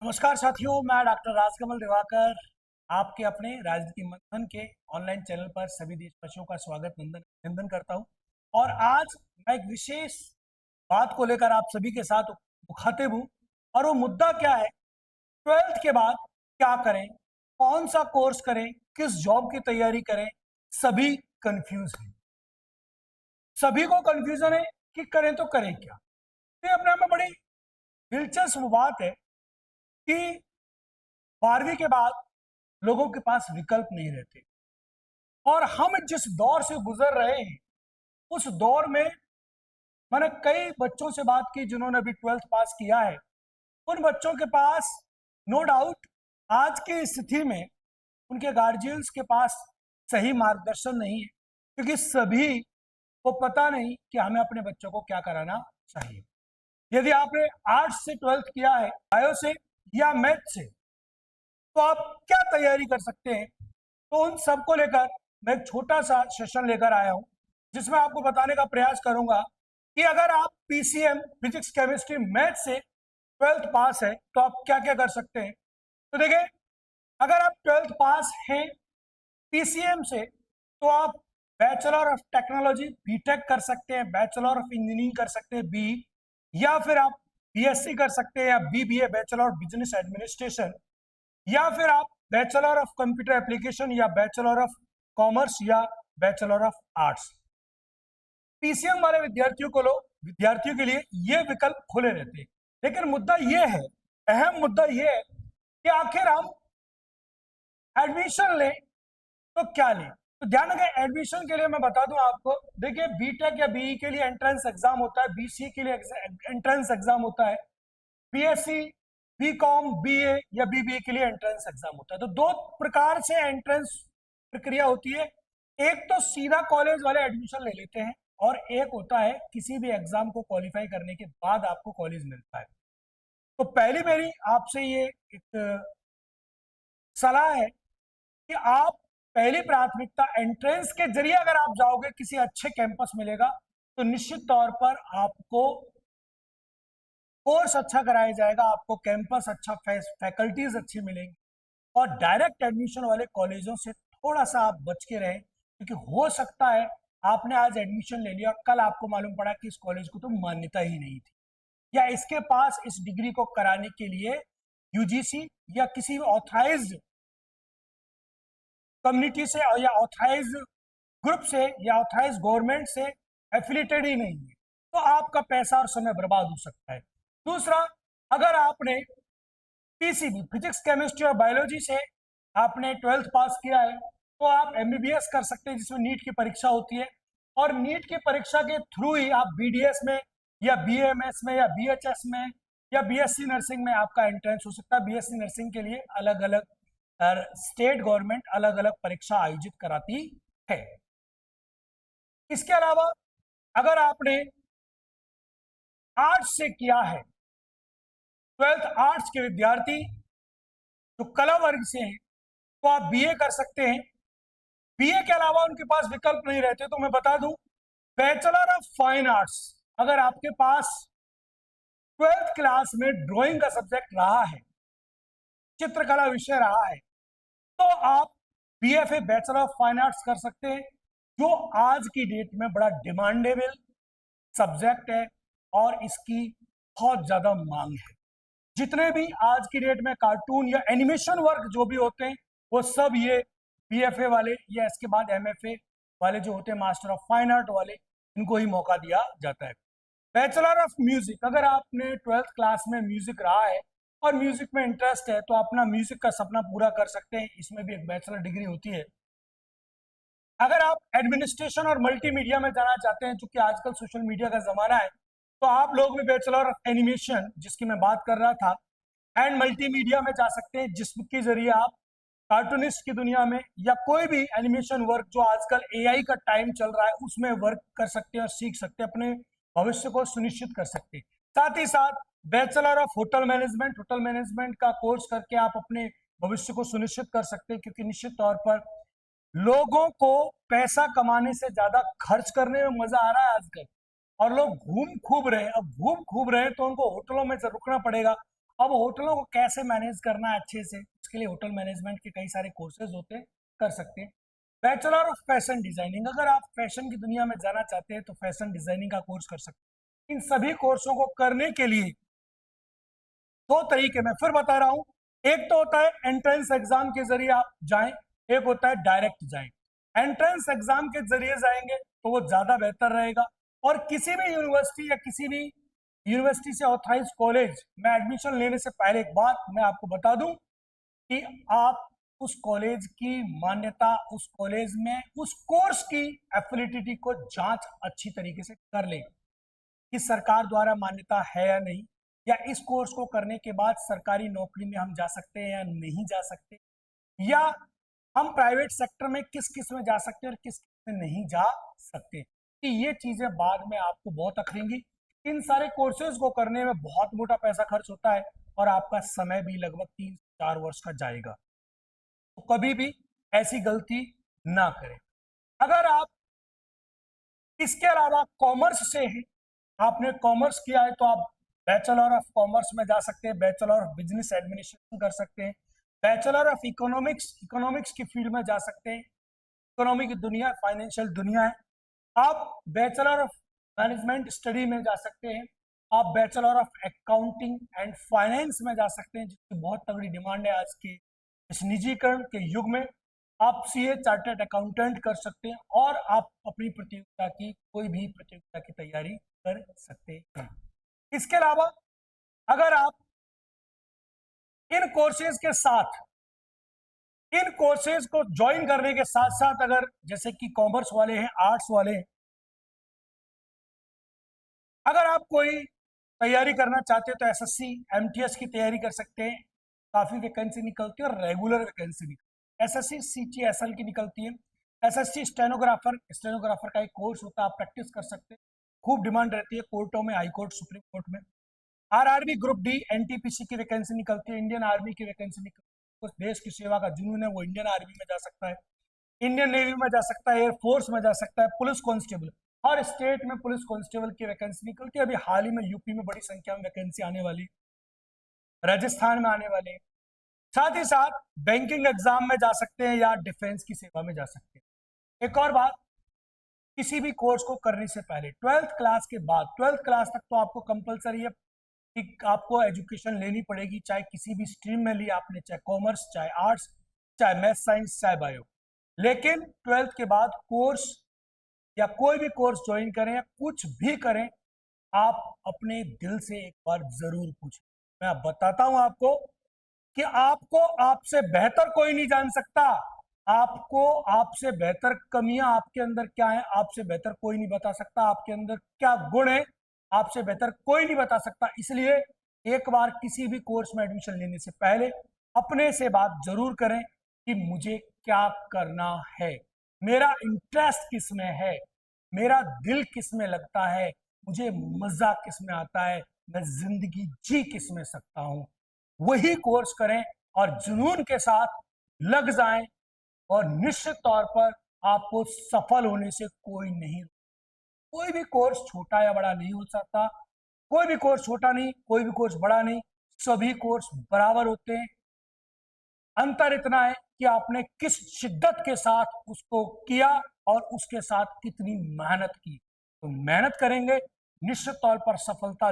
नमस्कार साथियों, मैं डॉक्टर राजकमल दिवाकर आपके अपने राजनीति मंथन के ऑनलाइन चैनल पर सभी देशवासियों का स्वागत नंदन करता हूं। और आज मैं एक विशेष बात को लेकर आप सभी के साथ मुखातिब हूं। और वो मुद्दा क्या है? 12th के बाद क्या करें, कौन सा कोर्स करें, किस जॉब की तैयारी करें। सभी कंफ्यूज हैं, सभी को कंफ्यूजन है कि करें तो करें क्या। ये अपने आप में बड़ी दिलचस्प बात है कि 12वीं के बाद लोगों के पास विकल्प नहीं रहते। और हम जिस दौर से गुजर रहे हैं उस दौर में मैंने कई बच्चों से बात की जिन्होंने अभी 12th पास किया है। उन बच्चों के पास नो डाउट आज की स्थिति में उनके गार्जियंस के पास सही मार्गदर्शन नहीं है, क्योंकि सभी को पता नहीं कि हमें अपने बच्चों को क्या कराना चाहिए। यदि आपने आर्ट्स से 12th किया है, बायो से या मैथ से, तो आप क्या तैयारी कर सकते हैं। तो उन सबको लेकर मैं एक छोटा सा सेशन लेकर आया हूं, जिसमें आपको बताने का प्रयास करूंगा कि अगर आप पीसीएम फिजिक्स केमिस्ट्री मैथ से 12th पास है तो आप क्या क्या कर सकते हैं। तो देखिए, अगर आप 12th पास हैं पीसीएम से तो आप बैचलर ऑफ टेक्नोलॉजी बीटेक कर सकते हैं, बैचलर ऑफ इंजीनियरिंग कर सकते हैं बी, या फिर आप बीएससी कर सकते हैं या BBA bachelor of business administration, या फिर आप बैचलर ऑफ कंप्यूटर एप्लीकेशन या बैचलर ऑफ कॉमर्स या बैचलर ऑफ आर्ट्स। पीसीएम वाले विद्यार्थियों के लिए ये विकल्प खुले रहते हैं। लेकिन मुद्दा ये है, अहम मुद्दा ये है कि आखिर हम एडमिशन लें तो क्या लें। तो ध्यान रखें, एडमिशन के लिए मैं बता दूं आपको, देखिए बीटेक या बीई के लिए एंट्रेंस एग्जाम होता है, बीसी के लिए एंट्रेंस एग्जाम होता है, बीएससी, बीकॉम, बीए या बीबीए के लिए एंट्रेंस एग्जाम होता है। तो दो प्रकार से एंट्रेंस प्रक्रिया होती है। एक तो सीधा कॉलेज वाले एडमिशन ले लेते हैं, और एक होता है किसी भी एग्जाम को क्वालिफाई करने के बाद आपको कॉलेज मिलता है। तो पहली मेरी आपसे ये एक सलाह है कि आप पहली प्राथमिकता एंट्रेंस के जरिए अगर आप जाओगे, किसी अच्छे कैंपस मिलेगा तो निश्चित तौर पर आपको कोर्स अच्छा कराया जाएगा, आपको कैंपस अच्छा, फैकल्टीज अच्छी मिलेंगी। और डायरेक्ट एडमिशन वाले कॉलेजों से थोड़ा सा आप बच के रहें, क्योंकि हो सकता है आपने आज एडमिशन ले लिया, कल आपको मालूम पड़ा कि इस कॉलेज को तो मान्यता ही नहीं थी, या इसके पास इस डिग्री को कराने के लिए यूजीसी या किसी ऑथराइज्ड कम्युनिटी से या ऑथराइज्ड ग्रुप से या ऑथराइज गवर्नमेंट से एफिलिएटेड ही नहीं है, तो आपका पैसा और समय बर्बाद हो सकता है। दूसरा, अगर आपने पीसीबी फिजिक्स केमिस्ट्री और बायोलॉजी से आपने 12th पास किया है तो आप एमबीबीएस कर सकते हैं, जिसमें नीट की परीक्षा होती है। और नीट की परीक्षा के थ्रू ही आप बीडीएस में या बीएमएस में या बीएचएस में या बीएससी नर्सिंग में आपका एंट्रेंस हो सकता है। बीएससी नर्सिंग के लिए अलग अलग स्टेट गवर्नमेंट अलग अलग परीक्षा आयोजित कराती है। इसके अलावा अगर आपने आर्ट्स से किया है, 12th आर्ट्स के विद्यार्थी जो कला वर्ग से हैं, तो आप बीए कर सकते हैं। बीए के अलावा उनके पास विकल्प नहीं रहते, तो मैं बता दूं, बैचलर ऑफ फाइन आर्ट्स, अगर आपके पास 12th क्लास में ड्राइंग का सब्जेक्ट रहा है, चित्रकला विषय रहा है, तो आप BFA bachelor of fine arts कर सकते हैं, जो आज की डेट में बड़ा डिमांडेबल सब्जेक्ट है और इसकी बहुत ज्यादा मांग है। जितने भी आज की डेट में कार्टून या एनिमेशन वर्क जो भी होते हैं, वो सब ये बीएफए वाले या इसके बाद एमएफए वाले जो होते हैं, मास्टर ऑफ फाइन आर्ट वाले, इनको ही मौका दिया जाता है। बैचलर ऑफ म्यूजिक, अगर आपने 12th क्लास में म्यूजिक रहा है और म्यूजिक में इंटरेस्ट है तो अपना म्यूजिक का सपना पूरा कर सकते हैं, इसमें भी एक बैचलर डिग्री होती है। अगर आप एडमिनिस्ट्रेशन और मल्टीमीडिया में जाना चाहते हैं, चूंकि आजकल सोशल मीडिया का जमाना है, तो आप लोग भी बैचलर ऑफ एनिमेशन, जिसकी मैं बात कर रहा था, एंड मल्टीमीडिया में जा सकते हैं, जिसके जरिए आप कार्टूनिस्ट की दुनिया में या कोई भी एनिमेशन वर्क जो आजकल एआई का टाइम चल रहा है उसमें वर्क कर सकते हैं और सीख सकते हैं, अपने भविष्य को सुनिश्चित कर सकते हैं। साथ ही साथ बैचलर ऑफ होटल मैनेजमेंट का कोर्स करके आप अपने भविष्य को सुनिश्चित कर सकते हैं, क्योंकि निश्चित तौर पर लोगों को पैसा कमाने से ज्यादा खर्च करने में मजा आ रहा है आजकल, और लोग घूम खूब रहे हैं। अब घूम खूब रहे हैं तो उनको होटलों में रुकना पड़ेगा, अब होटलों को कैसे मैनेज करना है अच्छे से, उसके लिए होटल मैनेजमेंट के कई सारे कोर्सेज होते हैं, कर सकते हैं। बैचलर ऑफ फैशन डिजाइनिंग, अगर आप फैशन की दुनिया में जाना चाहते हैं तो फैशन डिजाइनिंग का कोर्स कर सकते हैं। इन सभी कोर्सों को करने के लिए दो तरीके मैं फिर बता रहा हूं। एक तो होता है एंट्रेंस एग्जाम के जरिए आप जाएं, एक होता है डायरेक्ट जाएं। एंट्रेंस एग्जाम के जरिए जाएंगे तो वो ज्यादा बेहतर रहेगा। और किसी भी यूनिवर्सिटी या किसी भी यूनिवर्सिटी से ऑथराइज कॉलेज में एडमिशन लेने से पहले एक बात मैं आपको बता दूं कि आप उस कॉलेज की मान्यता, उस कॉलेज में उस कोर्स की एफिलिटी को जांच अच्छी तरीके से कर लें कि सरकार द्वारा मान्यता है या नहीं, या इस कोर्स को करने के बाद सरकारी नौकरी में हम जा सकते हैं या नहीं जा सकते, या हम प्राइवेट सेक्टर में किस किस में जा सकते हैं और किस किस में नहीं जा सकते। कि ये चीजें बाद में आपको बहुत अखरेंगी। इन सारे कोर्सेज को करने में बहुत मोटा पैसा खर्च होता है और आपका समय भी लगभग 3 से 4 वर्ष का जाएगा। तो कभी भी ऐसी गलती ना करें। अगर आप इसके अलावा कॉमर्स से हैं, आपने कॉमर्स किया है, तो आप बैचलर ऑफ कॉमर्स में जा सकते हैं, बैचलर ऑफ बिजनेस एडमिनिस्ट्रेशन कर सकते हैं, बैचलर ऑफ इकोनॉमिक्स, इकोनॉमिक्स की फील्ड में जा सकते हैं। इकोनॉमी की दुनिया, फाइनेंशियल दुनिया है। आप बैचलर ऑफ मैनेजमेंट स्टडी में जा सकते हैं, आप bachelor of accounting and finance में जा सकते हैं, जिसकी बहुत तगड़ी डिमांड है आज के इस निजीकरण के युग में। आप सीए चार्टर्ड अकाउंटेंट कर सकते हैं और आप अपनी प्रतियोगिता की, कोई भी प्रतियोगिता की तैयारी कर सकते हैं। इसके अलावा अगर आप इन कोर्सेज के साथ, इन कोर्सेज को ज्वाइन करने के साथ साथ, अगर जैसे कि कॉमर्स वाले हैं, आर्ट्स वाले हैं, अगर आप कोई तैयारी करना चाहते हैं तो एसएससी एमटीएस की तैयारी कर सकते हैं। काफी वैकेंसी निकलती है और रेगुलर वैकेंसी निकलती है। एसएससी सीजीएसएल की निकलती है। एसएससी स्टेनोग्राफर, स्टेनोग्राफर का एक कोर्स होता है, आप प्रैक्टिस कर सकते हैं। खूब डिमांड रहती है कोर्टों में, हाई कोर्ट, सुप्रीम कोर्ट में। आरआरबी ग्रुप डी एनटीपीसी की वैकेंसी निकलती है। इंडियन आर्मी की वैकेंसी निकलती है। उस देश की सेवा का जुनून है वो इंडियन आर्मी में जा सकता है, इंडियन नेवी में जा सकता है, एयरफोर्स में जा सकता है, पुलिस कांस्टेबल। हर स्टेट में पुलिस कांस्टेबल की वैकेंसी निकलती है। अभी हाल ही में यूपी में बड़ी संख्या में वैकेंसी आने वाली, राजस्थान में आने वाली। साथ ही साथ बैंकिंग एग्जाम में जा सकते हैं या डिफेंस की सेवा में जा सकते हैं। एक और बात, किसी भी कोर्स को करने से पहले 12th क्लास के बाद, 12th क्लास तक तो आपको कंपलसरी है कि आपको एजुकेशन लेनी पड़ेगी, चाहे किसी भी स्ट्रीम में लिया आपने, चाहे कॉमर्स, चाहे आर्ट्स, चाहे मैथ साइंस, चाहे बायो। लेकिन 12th के बाद कोर्स या कोई भी कोर्स ज्वाइन करें या कुछ भी करें, आप अपने दिल से एक बार जरूर पूछें। मैं बताता हूं आपको कि आपको आपसे बेहतर कोई नहीं जान सकता। आपको आपसे बेहतर कमियां आपके अंदर क्या है, आपसे बेहतर कोई नहीं बता सकता। आपके अंदर क्या गुण है, आपसे बेहतर कोई नहीं बता सकता। इसलिए एक बार किसी भी कोर्स में एडमिशन लेने से पहले अपने से बात जरूर करें कि मुझे क्या करना है, मेरा इंटरेस्ट किस में है, मेरा दिल किस में लगता है, मुझे मजा किस में आता है, मैं जिंदगी जी किस में सकता हूं। वही कोर्स करें और जुनून के साथ लग जाएं और निश्चित तौर पर आपको सफल होने से कोई नहीं। कोई भी कोर्स छोटा या बड़ा नहीं हो सकता, कोई भी कोर्स छोटा नहीं, कोई भी कोर्स बड़ा नहीं, सभी कोर्स बराबर होते हैं। अंतर इतना है कि आपने किस शिद्दत के साथ उसको किया और उसके साथ कितनी मेहनत की। तो मेहनत करेंगे, निश्चित तौर पर सफलता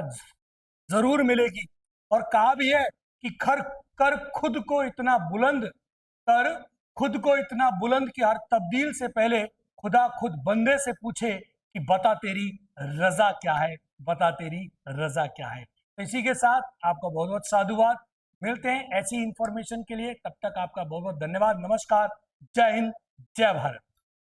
जरूर मिलेगी। और कहा भी है कि खर कर खुद को इतना बुलंद, कर खुद को इतना बुलंद कि हर तब्दील से पहले खुदा खुद बंदे से पूछे कि बता तेरी रजा क्या है, बता तेरी रजा क्या है। तो इसी के साथ आपका बहुत बहुत साधुवाद। मिलते हैं ऐसी इंफॉर्मेशन के लिए, तब तक आपका बहुत बहुत धन्यवाद। नमस्कार, जय हिंद, जय भारत।